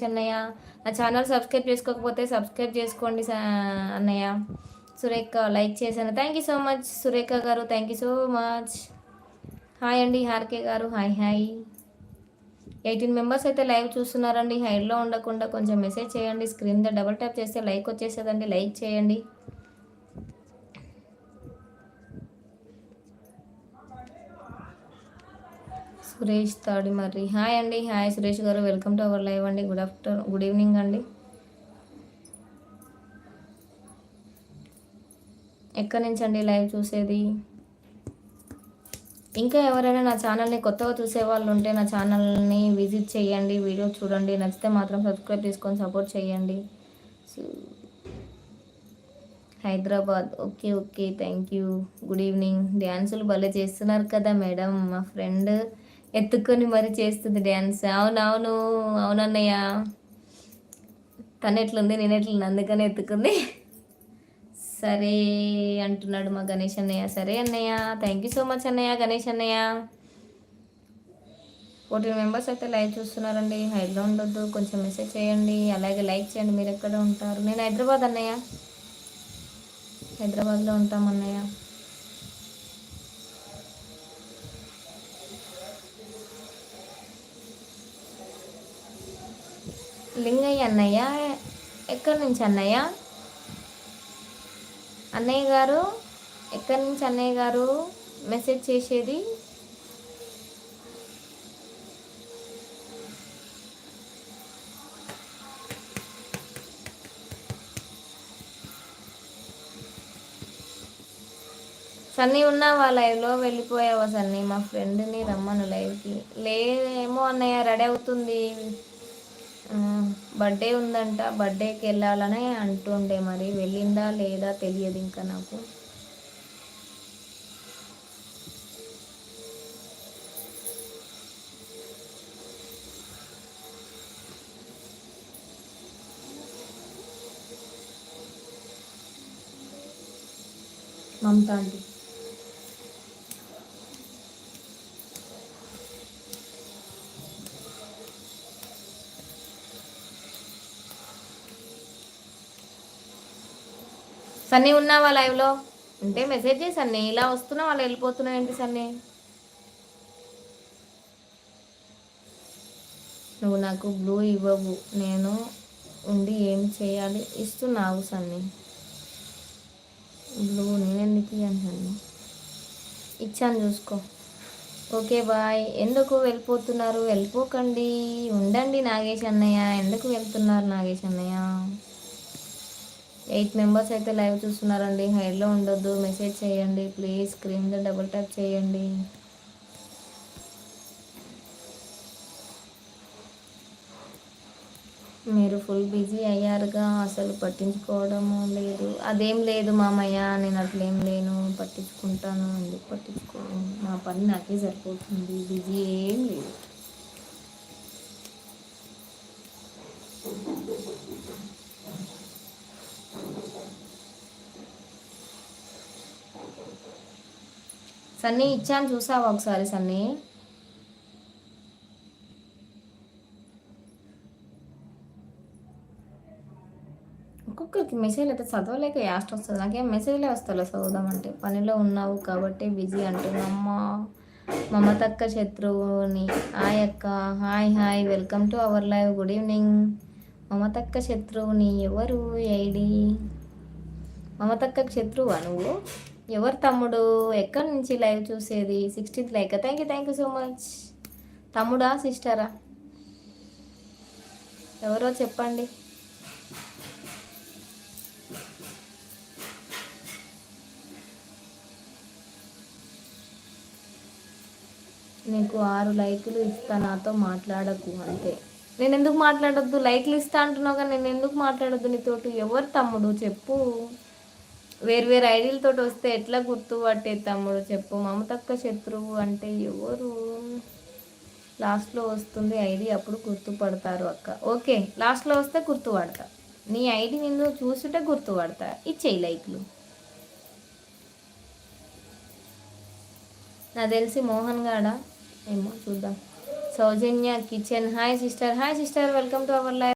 అన్నయ్య. నా channel subscribe చేసుకోకపోతే సబ్స్క్రైబ్ చేసుకోండి అన్నయ్య. సురేఖ లైక్ చేశాను. Thank you so much Surekha garu, thank you so much. Hi అండి Harke garu, hi hi. 18 members అయితే లైవ్ చూస్తున్నారండి. హైడ్లో ఉండకుండా కొంచెం మెసేజ్ చేయండి. స్క్రీన్ మీద డబుల్ ట్యాప్ చేస్తే లైక్ వచ్చేసేదండి, లైక్ చేయండి. సురేష్ తాడిమర్రి, హాయ్ అండి, hi Suresh garu, welcome to our live అండి. గుడ్ ఈవినింగ్ అండి. ఎక్కడి నుంచి అండి లైవ్ చూసేది? ఇంకా ఎవరైనా నా ఛానల్ని కొత్తగా చూసే వాళ్ళు ఉంటే నా ఛానల్ని విజిట్ చేయండి, వీడియో చూడండి, నచ్చితే మాత్రం సబ్స్క్రైబ్ చేసుకొని సపోర్ట్ చేయండి. Hyderabad, okay okay, thank you. Good evening. డ్యాన్సులు భలే చేస్తున్నారు కదా మేడం, మా ఫ్రెండ్ ఎత్తుకొని మరి చేస్తుంది డ్యాన్స్. అవునవును, అవునన్నయ్య. తను ఎట్లుంది నేను ఎట్లుంది అందుకని ఎత్తుకుంది. సరే అంటున్నాడు మా గణేష్ అన్నయ్య. సరే అన్నయ్య, థ్యాంక్ యూ సో మచ్ అన్నయ్య, గణేష్ అన్నయ్య. 14 మెంబర్స్ అయితే లైవ్ చూస్తున్నారండి. హైడ్లో ఉండొద్దు, కొంచెం మెసేజ్ చేయండి, అలాగే లైక్ చేయండి. మీరు ఎక్కడ ఉంటారు? నేను హైదరాబాద్ అన్నయ్య, హైదరాబాద్లో ఉంటాం అన్నయ్య. లింగయ్య అన్నయ్య, ఎక్కడి నుంచి అన్నయ్య? అన్నయ్య గారు ఎక్కడి నుంచి అన్నయ్య గారు మెసేజ్ చేసేది? సన్నీ ఉన్నావా లైవ్లో? వెళ్ళిపోయావా సన్నీ? మా ఫ్రెండ్ని రమ్మను లైవ్కి. లేదేమో అన్నయ్య, రెడీ అవుతుంది, బర్త్డే ఉందంట, బర్త్డేకి వెళ్ళాలని అంటుండే, మరి వెళ్ళిందా లేదా తెలియదు ఇంకా నాకు. మమతా అండి, సన్నీ ఉన్నావా లైవ్లో? ఉంటే మెసేజ్ చేయి సన్నీ. ఇలా వస్తున్నావు వాళ్ళు వెళ్ళిపోతున్నావు ఏంటి సన్నీ? నువ్వు నాకు బ్లూ ఇవ్వవు, నేను ఉండి ఏం చేయాలి? ఇస్తున్నావు సన్నీ బ్లూ, నేను ఎందుకు ఇయ్యాను సన్నీ? ఇచ్చాను చూసుకో. Okay bye. ఎందుకు వెళ్ళిపోతున్నారు? వెళ్ళిపోకండి, ఉండండి నాగేష్ అన్నయ్య. ఎందుకు వెళ్తున్నారు నాగేష్ అన్నయ్య? 8 మెంబర్స్ అయితే లైవ్ చూస్తున్నారండి. హైడ్లో ఉండొద్దు, మెసేజ్ చేయండి ప్లీజ్. స్క్రీన్ మీద డబుల్ ట్యాప్ చేయండి. మీరు ఫుల్ బిజీ అయ్యారుగా, అసలు పట్టించుకోవడము లేదు. అదేం లేదు మామయ్య, నేను అట్లేం లేను, పట్టించుకుంటాను. ఎందుకు పట్టించుకోను, నా పని నాకే సరిపోతుంది, బిజీ ఏం లేదు. సన్నీ ఇచ్చాను చూసావా ఒకసారి సన్నీ? ఒక్కొక్కరికి మెసేజ్ అయితే చదవలేక యాస్ట్ వస్తుంది. నాకేం మెసేజ్లే వస్తలే చదువుదామంటే. పనిలో ఉన్నావు కాబట్టి బిజీ అంటున్నామ్మా. మమతక్క శత్రువుని, హాయ్ అక్క, hi hi, welcome to our live. Good evening. మమతక్క శత్రువుని ఎవరు? ఐడి మమతక్క శత్రువా నువ్వు? ఎవరు తమ్ముడు? ఎక్కడి నుంచి లైవ్ చూసేది? 16th like, thank you so much. తమ్ముడా సిస్టరా ఎవరో చెప్పండి. నీకు 6 లైకులు ఇస్తా, నాతో మాట్లాడకు అంతే. నేను ఎందుకు మాట్లాడొద్దు? లైక్లు ఇస్తా అంటున్నావు కానీ నేను ఎందుకు మాట్లాడొద్దు నీతోటి? ఎవరు తమ్ముడు చెప్పు. వేరు ఐడీలతో వస్తే ఎట్లా గుర్తుపట్టే తమ్ముడు చెప్పు. మమతక్క శత్రువు అంటే ఎవరు? లాస్ట్లో వస్తుంది ఐడి, అప్పుడు గుర్తుపడతారు అక్క. ఓకే, లాస్ట్లో వస్తే గుర్తుపడతా. నీ ఐడి నిన్ను చూసుంటే గుర్తుపడతా. ఇచ్చేయి లైక్లు. నాకు తెలిసి మోహన్ గాడా ఏమో, చూద్దాం. Soujanya kitchen. Hi sister, hi sister, welcome to our live.